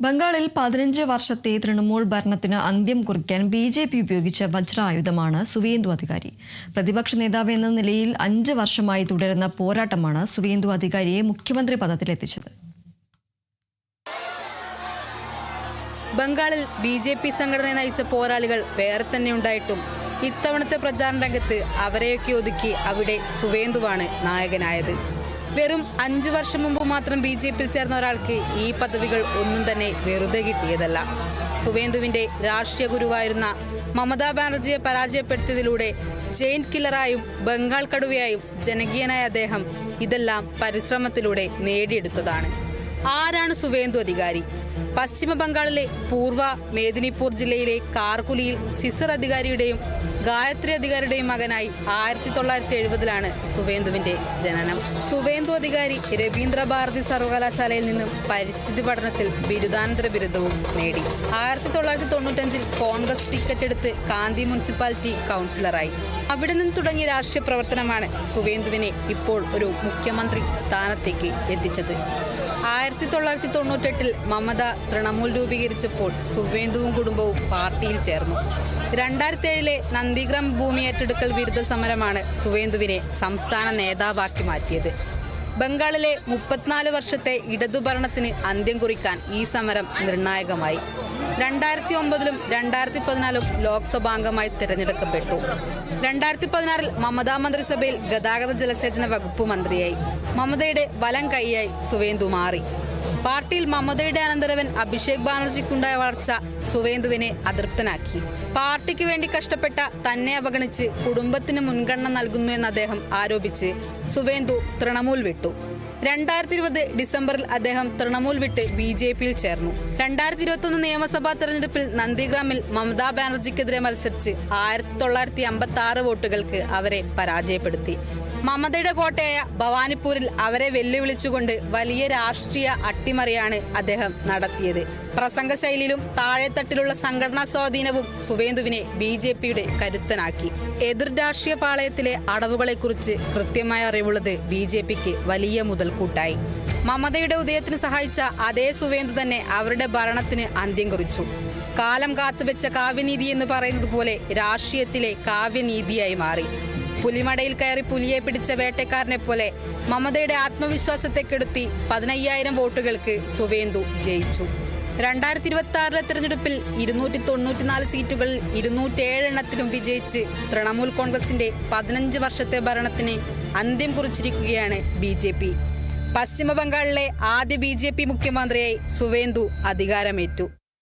ബംഗാളിൽ 15 വർഷത്തെ തൃണമൂൽ ഭരണത്തിന് അന്ത്യം കുറിക്കാൻ ബി.ജെ.പി. ഉപയോഗിച്ച വജ്രായുധമാണ് സുവേന്ദു അധികാരി. പ്രതിപക്ഷ നേതാവ് എന്ന നിലയിൽ 5 വർഷമായി തുടരുന്ന പോരാട്ടമാണ് സുവേന്ദു അധികാരിയെ മുഖ്യമന്ത്രി പദത്തിലെത്തിച്ചത്. ബംഗാളിൽ ബി.ജെ.പി. സംഘടന നയിച്ച പോരാളികൾ വേറെ തന്നെ ഉണ്ടായിട്ടും ഇത്തവണത്തെ പ്രചാരണ രംഗത്ത് അവരെയൊക്കെ ഒതുക്കി അവിടെ സുവേന്ദുവാണ് നായകനായത്. വെറും 5 വർഷം മുമ്പ് മാത്രം ബി.ജെ.പിയിൽ ചേർന്ന ഒരാൾക്ക് ഈ പദവികൾ ഒന്നും തന്നെ വെറുതെ കിട്ടിയതല്ല. സുവേന്ദുവിന്റെ രാഷ്ട്രീയ ഗുരുവായിരുന്ന മമതാ ബാനർജിയെ പരാജയപ്പെടുത്തിയതിലൂടെ ജെയിൻ കില്ലറായും ബംഗാൾ കടുവയായും ജനകീയനായ അദ്ദേഹം ഇതെല്ലാം പരിശ്രമത്തിലൂടെ നേടിയെടുത്തതാണ്. ആരാണ് സുവേന്ദു അധികാരി? പശ്ചിമ ബംഗാളിലെ പൂർവ മേദിനിപൂർ ജില്ലയിലെ കാർകുലിയിൽ സിസർ അധികാരിയുടെയും ഗായത്രി അധികാരിയുടെയും മകനായി 1970-ലാണ് സുവേന്ദുവിന്റെ ജനനം. സുവേന്ദു അധികാരി രവീന്ദ്ര ഭാരതി സർവകലാശാലയിൽ നിന്നും പരിസ്ഥിതി പഠനത്തിൽ ബിരുദാനന്തര ബിരുദവും നേടി. 1995-ൽ കോൺഗ്രസ് ടിക്കറ്റ് എടുത്ത് കാന്തി മുനിസിപ്പാലിറ്റി കൗൺസിലറായി. അവിടെ നിന്ന് തുടങ്ങിയ രാഷ്ട്രീയ പ്രവർത്തനമാണ് സുവേന്ദുവിനെ ഇപ്പോൾ ഒരു മുഖ്യമന്ത്രി സ്ഥാനത്തേക്ക് എത്തിച്ചത്. 1998-ൽ മമത തൃണമൂൽ രൂപീകരിച്ചപ്പോൾ സുവേന്ദുവും കുടുംബവും പാർട്ടിയിൽ ചേർന്നു. 2007-ലെ നന്ദിഗ്രാം ഭൂമി ഏറ്റെടുക്കൽ വിരുദ്ധ സമരമാണ് സുവേന്ദുവിനെ സംസ്ഥാന നേതാവാക്കി മാറ്റിയത്. ബംഗാളിലെ 34 വർഷത്തെ ഇടതുഭരണത്തിന് അന്ത്യം കുറിക്കാൻ ഈ സമരം നിർണായകമായി. 2009-ലും 2014-ലും ലോക്സഭാംഗമായി തിരഞ്ഞെടുക്കപ്പെട്ടു. 2016-ൽ മമതാ മന്ത്രിസഭയിൽ ഗതാഗത ജലസേചന വകുപ്പ് മന്ത്രിയായി. മമതയുടെ വലം കൈയായി സുവേന്ദു മാറി. പാർട്ടിയിൽ മമതയുടെ അനന്തരവൻ അഭിഷേക് ബാനർജിക്കുണ്ടായ വളർച്ച സുവേന്ദുവിനെ അതൃപ്തനാക്കി. പാർട്ടിക്ക് വേണ്ടി കഷ്ടപ്പെട്ട തന്നെ അവഗണിച്ച് കുടുംബത്തിന് മുൻഗണന നൽകുന്നു എന്ന് അദ്ദേഹം ആരോപിച്ച് സുവേന്ദു തൃണമൂൽ വിട്ടു. 2020 ഡിസംബറിൽ അദ്ദേഹം തൃണമൂൽ വിട്ട് ബി.ജെ.പിയിൽ ചേർന്നു. 2021 നിയമസഭാ തെരഞ്ഞെടുപ്പിൽ നന്ദിഗ്രാമിൽ മമതാ ബാനർജിക്കെതിരെ മത്സരിച്ച് 1956 വോട്ടുകൾക്ക് അവരെ പരാജയപ്പെടുത്തി. മമതയുടെ കോട്ടയായ ഭവാനിപ്പൂരിൽ അവരെ വെല്ലുവിളിച്ചുകൊണ്ട് വലിയ രാഷ്ട്രീയ അട്ടിമറിയാണ് അദ്ദേഹം നടത്തിയത്. പ്രസംഗ ശൈലിയിലും താഴെത്തട്ടിലുള്ള സംഘടനാ സ്വാധീനവും സുവേന്ദുവിനെ ബി.ജെ.പിയുടെ കരുത്തനാക്കി. എതിർ രാഷ്ട്രീയ പാളയത്തിലെ അടവുകളെക്കുറിച്ച് കൃത്യമായ അറിവുള്ളത് ബി.ജെ.പിക്ക് വലിയ മുതൽക്കൂട്ടായി. മമതയുടെ ഉദയത്തിന് സഹായിച്ച അതേ സുവേന്ദു തന്നെ അവരുടെ ഭരണത്തിന് അന്ത്യം കുറിച്ചു. കാലം കാത്തുവെച്ച കാവ്യനീതി എന്ന് പറയുന്നത് പോലെ രാഷ്ട്രീയത്തിലെ കാവ്യനീതിയായി മാറി. പുലിമടയിൽ കയറി പുലിയെ പിടിച്ച വേട്ടക്കാരനെ പോലെ മമതയുടെ ആത്മവിശ്വാസത്തെ കെടുത്തി 15,000 വോട്ടുകൾക്ക് സുവേന്ദു ജയിച്ചു. 2026-ലെ തെരഞ്ഞെടുപ്പിൽ 294 സീറ്റുകളിൽ 207 എണ്ണത്തിലും വിജയിച്ച് തൃണമൂൽ കോൺഗ്രസിന്റെ 15 വർഷത്തെ ഭരണത്തിന് അന്ത്യം കുറിച്ചിരിക്കുകയാണ് ബി.ജെ.പി. പശ്ചിമ ബംഗാളിലെ ആദ്യ ബി.ജെ.പി. മുഖ്യമന്ത്രിയായി സുവേന്ദു അധികാരമേറ്റു.